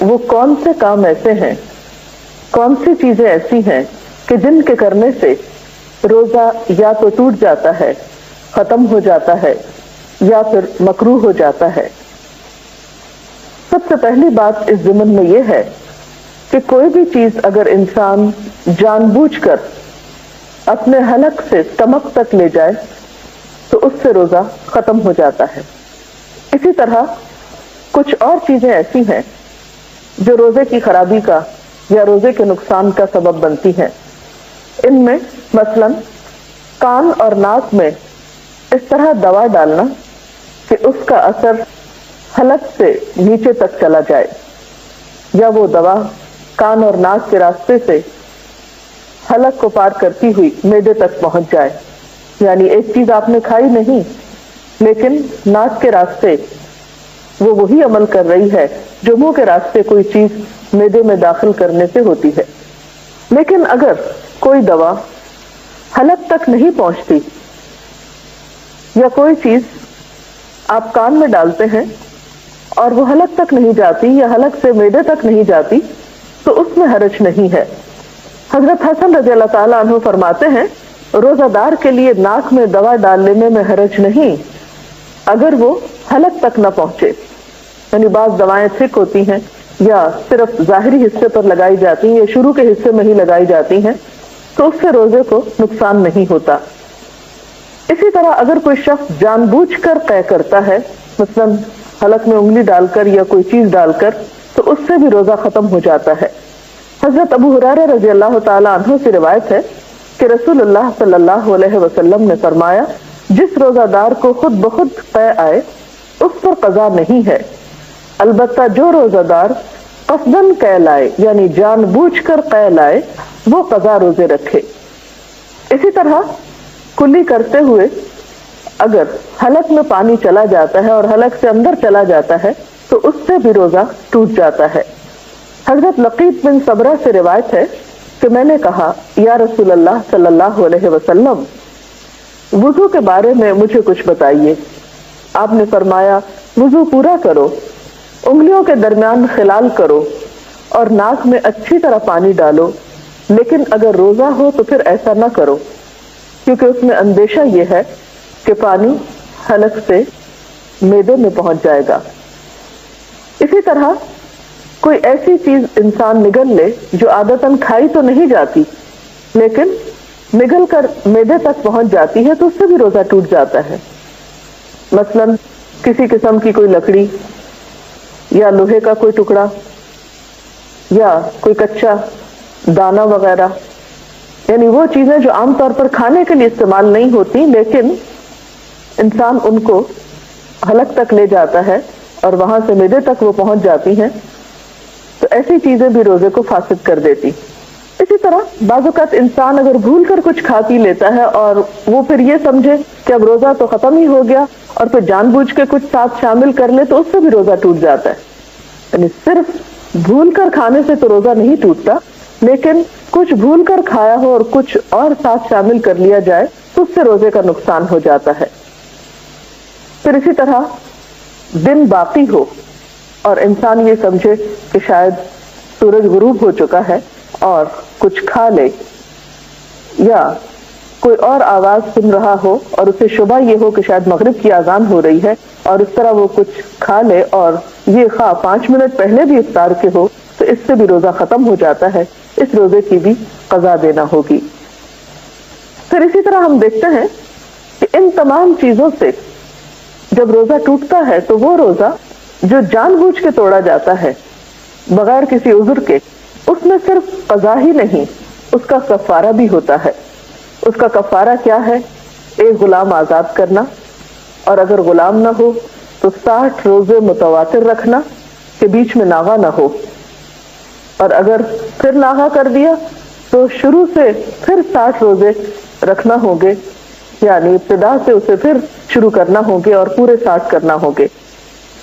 وہ کون سے کام ایسے ہیں، کون سی چیزیں ایسی ہیں کہ جن کے کرنے سے روزہ یا تو ٹوٹ جاتا ہے، ختم ہو جاتا ہے، یا پھر مکروہ ہو جاتا ہے۔ سب سے پہلی بات اس ضمن میں یہ ہے کہ کوئی بھی چیز اگر انسان جان بوجھ کر اپنے حلق سے اسٹمک تک لے جائے تو اس سے روزہ ختم ہو جاتا ہے۔ اسی طرح کچھ اور چیزیں ایسی ہیں جو روزے کی خرابی کا یا روزے کے نقصان کا سبب بنتی ہیں۔ ان میں مثلاً کان اور ناک میں اس طرح دوا ڈالنا کہ اس کا اثر حلق سے نیچے تک چلا جائے، یا وہ دوا کان اور ناک کے راستے سے حلق کو پار کرتی ہوئی معدے تک پہنچ جائے، یعنی ایک چیز آپ نے کھائی نہیں لیکن ناک کے راستے وہ وہی عمل کر رہی ہے جو منہ کے راستے کوئی چیز معدے میں داخل کرنے سے ہوتی ہے۔ لیکن اگر کوئی دوا حلق تک نہیں پہنچتی، یا کوئی چیز آپ کان میں ڈالتے ہیں اور وہ حلق تک نہیں جاتی یا حلق سے معدے تک نہیں جاتی، تو اس میں حرج نہیں ہے۔ حضرت حسن رضی اللہ تعالیٰ عنہ فرماتے ہیں روزہ دار کے لیے ناک میں دوا ڈال لینے میں حرج نہیں اگر وہ حلق تک نہ پہنچے، یعنی بعض دوائیں تھک ہوتی ہیں یا صرف ظاہری حصے پر لگائی جاتی ہیں یا شروع کے حصے میں ہی لگائی جاتی ہیں، تو اس سے روزے کو نقصان نہیں ہوتا۔ اسی طرح اگر کوئی شخص جان بوجھ کر قے کرتا ہے، مثلا حلق میں انگلی ڈال کر یا کوئی چیز ڈال کر، تو اس سے بھی روزہ ختم ہو جاتا ہے۔ حضرت ابو ہریرہ رضی اللہ تعالی عنہ سے روایت ہے کہ رسول اللہ صلی اللہ علیہ وسلم نے فرمایا جس روزہ دار کو خود بخود قے آئے اس پر قضا نہیں ہے، البتہ جو روزہ دار قصداً قے لائے یعنی جان بوجھ کر قے لائے وہ قضا روزے رکھے۔ اسی طرح کلی کرتے ہوئے اگر حلق میں پانی چلا جاتا ہے اور حلق سے اندر چلا جاتا ہے تو اس سے بھی روزہ ٹوٹ جاتا ہے۔ حضرت لقیط بن صبرہ سے روایت ہے کہ میں نے کہا یا رسول اللہ صلی اللہ علیہ وسلم وضو کے بارے میں مجھے کچھ بتائیے۔ آپ نے فرمایا وضو پورا کرو، انگلیوں کے درمیان خلال کرو اور ناک میں اچھی طرح پانی ڈالو، لیکن اگر روزہ ہو تو پھر ایسا نہ کرو کیونکہ اس میں اندیشہ یہ ہے کہ پانی حلق سے معدے میں پہنچ جائے گا۔ اسی طرح کوئی ایسی چیز انسان نگل لے جو عادتاً کھائی تو نہیں جاتی لیکن نگل کر معدے تک پہنچ جاتی ہے تو اس سے بھی روزہ ٹوٹ جاتا ہے۔ مثلاً کسی قسم کی کوئی لکڑی یا لوہے کا کوئی ٹکڑا یا کوئی کچا دانا وغیرہ، یعنی وہ چیزیں جو عام طور پر کھانے کے لیے استعمال نہیں ہوتی لیکن انسان ان کو حلق تک لے جاتا ہے اور وہاں سے معدے تک وہ پہنچ جاتی ہیں، تو ایسی چیزیں بھی روزے کو فاسد کر دیتی۔ اسی طرح بعض اوقات انسان اگر بھول کر کچھ کھا پی لیتا ہے اور وہ پھر یہ سمجھے کہ اب روزہ تو ختم ہی ہو گیا اور پھر جان بوجھ کے کچھ ساتھ شامل کر لے تو اس سے بھی روزہ ٹوٹ جاتا ہے۔ یعنی صرف بھول کر کھانے سے تو روزہ نہیں ٹوٹتا، لیکن کچھ بھول کر کھایا ہو اور کچھ اور ساتھ شامل کر لیا جائے تو اس سے روزے کا نقصان ہو جاتا ہے۔ پھر اسی طرح دن باقی ہو اور انسان یہ سمجھے کہ شاید سورج غروب ہو چکا ہے اور کچھ کھا لے، یا کوئی اور آواز سن رہا ہو اور اسے شبہ یہ ہو کہ شاید مغرب کی اذان ہو رہی ہے اور اس طرح وہ کچھ کھا لے اور یہ خواہ 5 منٹ پہلے بھی افطار کے ہو تو اس سے بھی روزہ ختم ہو جاتا ہے، اس روزے کی بھی قضا دینا ہوگی۔ پھر اسی طرح ہم دیکھتے ہیں کہ ان تمام چیزوں سے جب روزہ ٹوٹتا ہے تو وہ روزہ جو جان بوجھ کے توڑا جاتا ہے بغیر کسی عذر کے، اس میں صرف قضا ہی نہیں، اس کا کفارہ بھی ہوتا ہے۔ اس کا کفارہ کیا ہے؟ ایک غلام آزاد کرنا، اور اگر غلام نہ ہو تو 60 روزے متواتر رکھنا کہ بیچ میں ناغہ نہ ہو، اور اگر پھر ناغہ کر دیا تو شروع سے پھر 60 روزے رکھنا ہوں گے، یعنی ابتدا سے اسے پھر شروع کرنا ہوں گے اور پورے 60 کرنا ہوں گے۔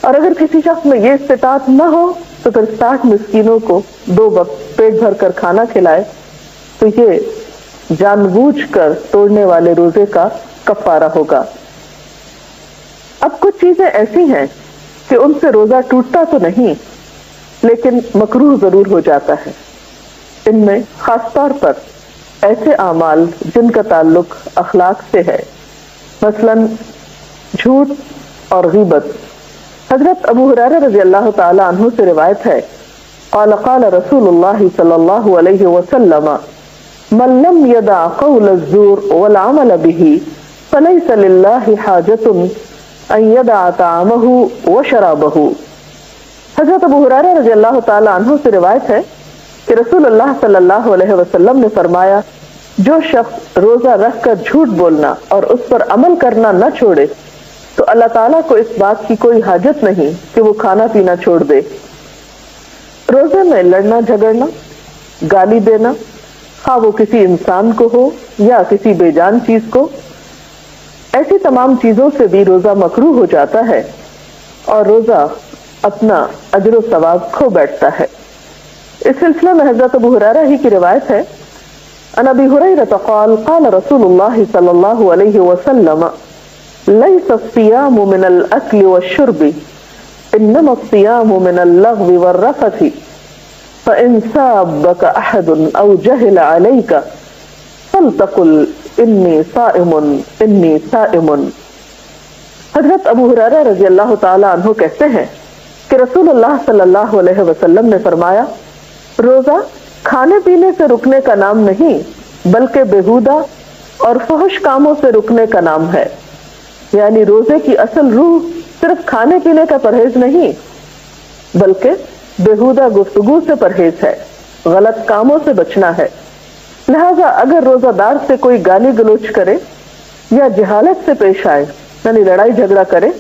اور اگر کسی شخص میں یہ استطاعت نہ ہو تو پھر 60 مسکینوں کو 2 وقت پیٹ بھر کر کھانا کھلائے، تو یہ جان بوجھ کر توڑنے والے روزے کا کفارہ ہوگا۔ اب کچھ چیزیں ایسی ہیں کہ ان سے روزہ ٹوٹتا تو نہیں لیکن مکروہ ضرور ہو جاتا ہے۔ ان میں خاص طور پر ایسے اعمال جن کا تعلق اخلاق سے ہے، مثلاً جھوٹ اور غیبت۔ حضرت ابو ہریرہ رضی اللہ تعالی عنہ سے روایت ہے، قال قال رسول اللہ صلی اللہ علیہ وسلم من لم يدع قول الزور والعمل به فليس لله حاجة ان يدع طعامه وشرابه۔ حضرت ابو ہریرہ رضی اللہ تعالی عنہ سے روایت ہے کہ رسول اللہ صلی اللہ علیہ وسلم نے فرمایا، جو شخص روزہ رکھ کر جھوٹ بولنا اور اس پر عمل کرنا نہ چھوڑے تو اللہ تعالیٰ کو اس بات کی کوئی حاجت نہیں کہ وہ کھانا پینا چھوڑ دے۔ روزے میں لڑنا جھگڑنا، گالی دینا، خواہ وہ کسی انسان کو ہو یا کسی بے جان چیز کو، ایسی تمام چیزوں سے بھی روزہ مکروہ ہو جاتا ہے اور روزہ اپنا اجر و ثواب کھو بیٹھتا ہے۔ اس سلسلے میں حضرت ابو ہریرہ ہی کی روایت ہے، عن ابی ہریرہ قال قال رسول اللہ صلی اللہ علیہ وسلم ليس الصيام من الأكل والشرب إنما الصيام من اللغو والرفث فإن سابك أحد أو جهل عليك فلتقل إني صائم إني صائم۔ حضرت ابو ہریرہ رضی اللہ تعالی عنہ کہتے ہیں کہ رسول اللہ صلی اللہ علیہ وسلم نے فرمایا، روزہ کھانے پینے سے رکنے کا نام نہیں بلکہ بیہودہ اور فحش کاموں سے رکنے کا نام ہے۔ یعنی روزے کی اصل روح صرف کھانے پینے کا پرہیز نہیں بلکہ بیہودہ گفتگو سے پرہیز ہے، غلط کاموں سے بچنا ہے۔ لہذا اگر روزہ دار سے کوئی گالی گلوچ کرے یا جہالت سے پیش آئے، یعنی لڑائی جھگڑا کرے،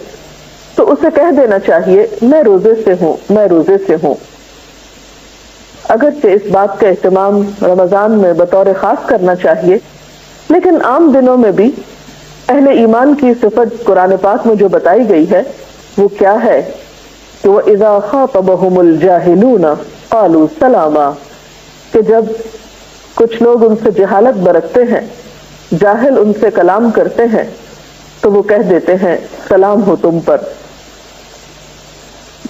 تو اسے کہہ دینا چاہیے میں روزے سے ہوں، میں روزے سے ہوں۔ اگرچہ اس بات کا اہتمام رمضان میں بطور خاص کرنا چاہیے، لیکن عام دنوں میں بھی اہل ایمان کی صفت قرآن پاک میں جو بتائی گئی ہے وہ کیا ہے کہ وَإِذَا خَاطَبَهُمُ الْجَاهِلُونَ قَالُوا سَلَامًا، کہ جب کچھ لوگ ان سے جہالت برتتے ہیں، جاہل ان سے کلام کرتے ہیں تو وہ کہہ دیتے ہیں سلام ہو تم پر۔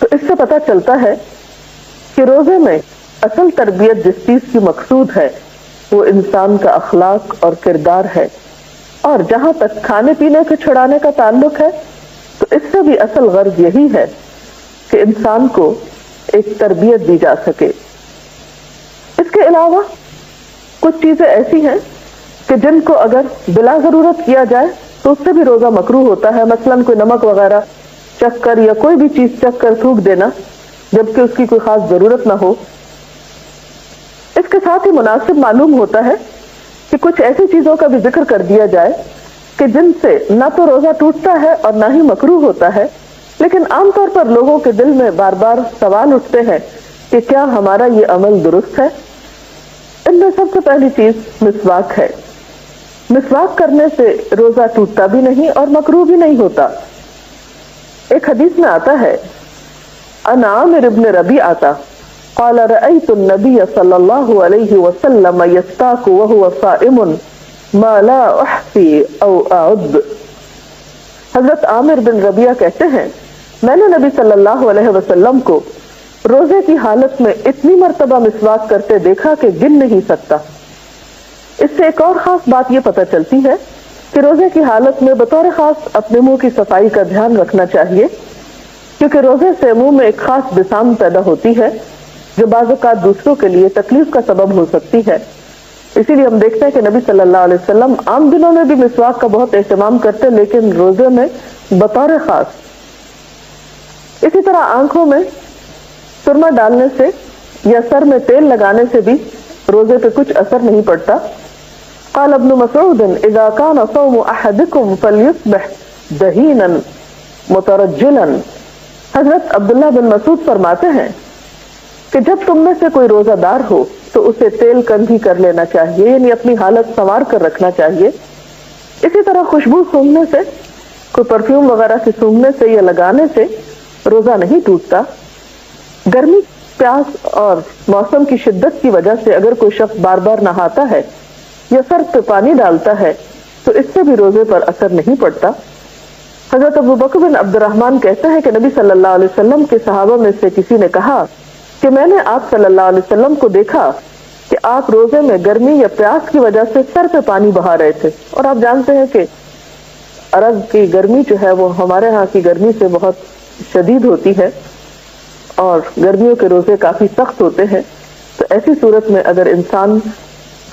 تو اس سے پتہ چلتا ہے کہ روزے میں اصل تربیت جس چیز کی مقصود ہے وہ انسان کا اخلاق اور کردار ہے، اور جہاں تک کھانے پینے کے چھڑانے کا تعلق ہے تو اس سے بھی اصل غرض یہی ہے کہ انسان کو ایک تربیت دی جا سکے۔ اس کے علاوہ کچھ چیزیں ایسی ہیں کہ جن کو اگر بلا ضرورت کیا جائے تو اس سے بھی روزہ مکروہ ہوتا ہے، مثلاً کوئی نمک وغیرہ چکھ کر یا کوئی بھی چیز چکھ کر تھوک دینا جبکہ اس کی کوئی خاص ضرورت نہ ہو۔ اس کے ساتھ ہی مناسب معلوم ہوتا ہے کہ کچھ ایسی چیزوں کا بھی ذکر کر دیا جائے کہ جن سے نہ تو روزہ ٹوٹتا ہے اور نہ ہی مکروہ ہوتا ہے، لیکن عام طور پر لوگوں کے دل میں بار بار سوال اٹھتے ہیں کہ کیا ہمارا یہ عمل درست ہے۔ ان میں سب سے پہلی چیز مسواک ہے۔ مسواک کرنے سے روزہ ٹوٹتا بھی نہیں اور مکروہ بھی نہیں ہوتا۔ ایک حدیث میں آتا ہے، عن عامر بن ربیعہ قال رأيت النبي صلى الله عليه وسلم يستاك وهو صائم ما لا احصي او اعد۔ حضرت عامر بن ربیعہ کہتے ہیں، میں نے نبی صلی اللہ علیہ وسلم کو روزے کی حالت میں اتنی مرتبہ مسواک کرتے دیکھا کہ گن نہیں سکتا۔ اس سے ایک اور خاص بات یہ پتہ چلتی ہے کہ روزے کی حالت میں بطور خاص اپنے منہ کی صفائی کا دھیان رکھنا چاہیے، کیونکہ روزے سے منہ میں ایک خاص بسام پیدا ہوتی ہے جو بعض اوقات دوسروں کے لیے تکلیف کا سبب ہو سکتی ہے۔ اسی لیے ہم دیکھتے ہیں کہ نبی صلی اللہ علیہ وسلم عام دنوں میں بھی مسواک کا بہت اہتمام کرتے، لیکن روزے میں بطور خاص۔ اسی طرح آنکھوں میں سرما ڈالنے سے یا سر میں تیل لگانے سے بھی روزے پہ کچھ اثر نہیں پڑتا۔ قال ابن مسعود اذا كان صوم احدكم فليصبح دهينا مترجلا۔ حضرت عبداللہ بن مسعود فرماتے ہیں کہ جب تم میں سے کوئی روزہ دار ہو تو اسے تیل کندھی کر لینا چاہیے، یعنی اپنی حالت سنوار کر رکھنا چاہیے۔ اسی طرح خوشبو سونگھنے سے، کوئی پرفیوم وغیرہ کی سونگھنے سے یا لگانے سے روزہ نہیں ٹوٹتا۔ گرمی، پیاس اور موسم کی شدت کی وجہ سے اگر کوئی شخص بار بار نہاتا ہے یا سر پہ پانی ڈالتا ہے تو اس سے بھی روزے پر اثر نہیں پڑتا۔ حضرت ابو بکر بن عبد الرحمن کہتے ہیں کہ نبی صلی اللہ علیہ وسلم کے صحابہ میں سے کسی نے کہا کہ میں نے آپ صلی اللہ علیہ وسلم کو دیکھا کہ آپ روزے میں گرمی یا پیاس کی وجہ سے سر پہ پانی بہا رہے تھے، اور آپ جانتے ہیں کہ عرب کی گرمی جو ہے وہ ہمارے ہاں کی گرمی سے بہت شدید ہوتی ہے، اور گرمیوں کے روزے کافی سخت ہوتے ہیں. تو ایسی صورت میں اگر انسان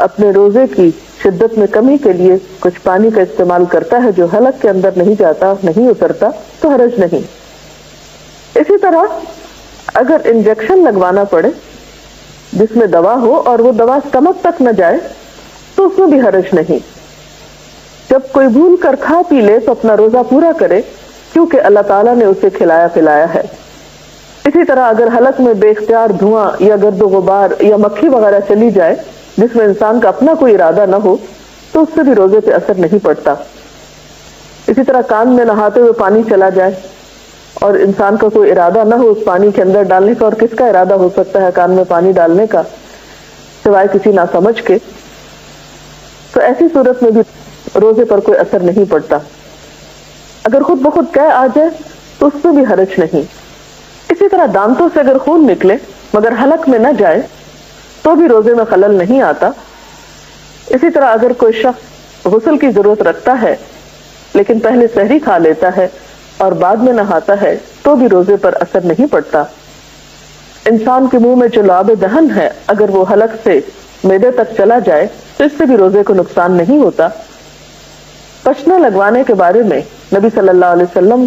اپنے روزے کی شدت میں کمی کے لیے کچھ پانی کا استعمال کرتا ہے جو حلق کے اندر نہیں جاتا، نہیں اترتا، تو حرج نہیں. اسی طرح اگر انجیکشن لگوانا پڑے جس میں دوا ہو اور وہ دوا اسٹمک تک نہ جائے تو اس میں بھی حرج نہیں. جب کوئی بھول کر کھا پی لے تو اپنا روزہ پورا کرے، کیونکہ اللہ تعالیٰ نے اسے کھلایا پلایا ہے. اسی طرح اگر حلق میں بے اختیار دھواں یا گرد و غبار یا مکھی وغیرہ چلی جائے جس میں انسان کا اپنا کوئی ارادہ نہ ہو تو اس سے بھی روزے پہ اثر نہیں پڑتا. اسی طرح کان میں نہاتے ہوئے پانی چلا جائے اور انسان کا کوئی ارادہ نہ ہو اس پانی کے اندر ڈالنے کا، اور کس کا ارادہ ہو سکتا ہے کان میں پانی ڈالنے کا سوائے کسی ناسمجھ کے، تو ایسی صورت میں بھی روزے پر کوئی اثر نہیں پڑتا. اگر خود بخود قے آ جائے تو اس میں بھی حرج نہیں. اسی طرح دانتوں سے اگر خون نکلے مگر حلق میں نہ جائے تو بھی روزے میں خلل نہیں آتا. اسی طرح اگر کوئی شخص غسل کی ضرورت رکھتا ہے لیکن پہلے سحری کھا لیتا ہے اور بعد میں نہاتا ہے تو بھی روزے پر اثر نہیں پڑتا. انسان کے منہ میں جو لعاب دہن ہے اگر وہ حلق سے معدے تک چلا جائے تو اس سے بھی روزے کو نقصان نہیں ہوتا. پشنا لگوانے کے بارے میں نبی صلی اللہ علیہ وسلم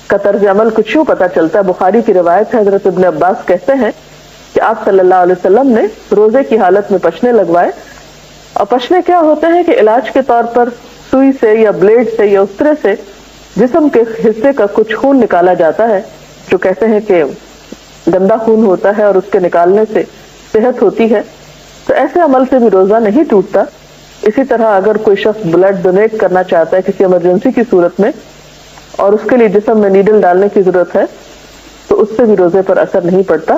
کا طرز عمل کچھ یوں پتہ چلتا ہے. بخاری کی روایت ہے، حضرت ابن عباس کہتے ہیں کہ آپ صلی اللہ علیہ وسلم نے روزے کی حالت میں پشنے لگوائے. اور پشنے کیا ہوتے ہیں کہ علاج کے طور پر سوئی سے یا بلیڈ سے یا اس طرح سے جسم کے حصے کا کچھ خون نکالا جاتا ہے جو کہتے ہیں کہ گندا خون ہوتا ہے اور اس کے نکالنے سے صحت ہوتی ہے. تو ایسے عمل سے بھی روزہ نہیں ٹوٹتا. اسی طرح اگر کوئی شخص بلڈ ڈونیٹ کرنا چاہتا ہے کسی ایمرجنسی کی صورت میں اور اس کے لیے جسم میں نیڈل ڈالنے کی ضرورت ہے تو اس سے بھی روزے پر اثر نہیں پڑتا.